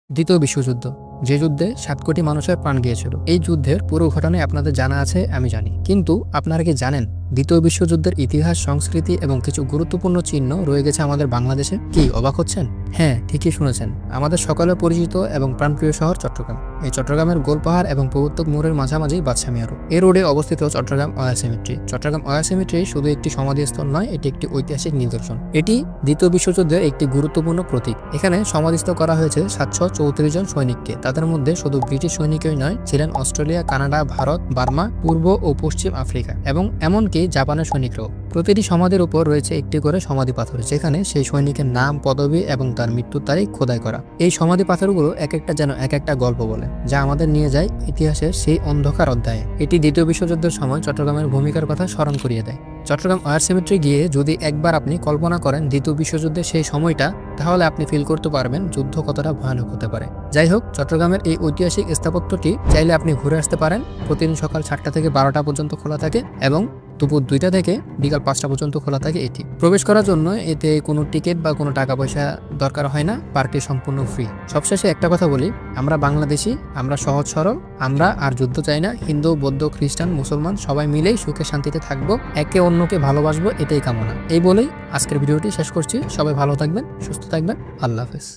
দ্বিতীয় বিশ্বযুদ্ধ, যে যুদ্ধে 7 কোটি মানুষের প্রাণ গিয়েছিল। এই যুদ্ধের পুরো ঘটনাই আপনাদের জানা আছে, আমি জানি। কিন্তু আপনারা কি জানেন দ্বিতীয় বিশ্বযুদ্ধের ইতিহাস, সংস্কৃতি এবং কিছু গুরুত্বপূর্ণ চিহ্ন রয়ে গেছে আমাদের বাংলাদেশে? কি অবাক হচ্ছেন? হ্যাঁ, ঠিকই শুনেছেন। আমাদের সকলের পরিচিত এবং প্রাণপ্রিয় শহর চট্টগ্রাম। এই চট্টগ্রামের গোলপাহাড় এবং প্রবর্তক মোড়ের মাঝামাঝি বাদশা মিয়া রোড। এই রোডে অবস্থিত চট্টগ্রাম অয়া সিমেট্রি। চট্টগ্রাম অয়া সিমেট্রি শুধু একটি সমাধিস্থল নয়, এটি একটি ঐতিহাসিক নিদর্শন। এটি দ্বিতীয় বিশ্বযুদ্ধের একটি গুরুত্বপূর্ণ প্রতীক। এখানে সমাধিস্থ করা হয়েছে 734 জন সৈনিককে। তাদের মধ্যে শুধু ব্রিটিশ সৈনিকই নয়, ছিলেন অস্ট্রেলিয়া, কানাডা, ভারত, বার্মা, পূর্ব ও পশ্চিম আফ্রিকা এবং এমনকি জাপানের সৈনিকরাও। প্রতিটি সমাধির উপর রয়েছে একটি করে সমাধি পাথর, যেখানে সেই সৈনিকের নাম, পদবি এবং তার মৃত্যুর তারিখ খোদাই করা। এই সমাধি পাথরগুলো এক একটা যেন এক একটা গল্প বলে, যা আমাদের নিয়ে যায় ইতিহাসের সেই অন্ধকার অধ্যায়ে। এটি দ্বিতীয় বিশ্বযুদ্ধের সময় চট্টগ্রামের ভূমিকার কথা স্মরণ করিয়ে দেয়। চট্টগ্রাম ওয়ার সিমেট্রি গিয়ে যদি একবার আপনি কল্পনা করেন দ্বিতীয় বিশ্বযুদ্ধের সেই সময়টা, তাহলে আপনি ফিল করতে পারবেন যুদ্ধ কতটা ভয়ানক হতে পারে। যাই হোক, চট্টগ্রামের এই ঐতিহাসিক স্থাপত্যটি চাইলে আপনি ঘুরে আসতে পারেন। প্রতিদিন সকাল 7টা থেকে 12টা পর্যন্ত খোলা থাকে এবং দুপুর 2টা থেকে বিকাল 5টা পর্যন্ত খোলা থাকে এটি। প্রবেশ করার জন্য এতে কোনো টিকিট বা কোনো টাকা পয়সা দরকার হয় না। পার্কটি সম্পূর্ণ ফ্রি। সবশেষে একটা কথা বলি, আমরা বাংলাদেশি, আমরা সহজ সরল, আমরা আর যুদ্ধ চাই না। হিন্দু, বৌদ্ধ, খ্রিস্টান, মুসলমান সবাই মিলেই সুখে শান্তিতে থাকবো, একে অন্যকে ভালোবাসবো, এটাই কামনা। এই বলেই আজকের ভিডিওটি শেষ করছি। সবাই ভালো থাকবেন, সুস্থ থাকবেন। আল্লাহ হাফেজ।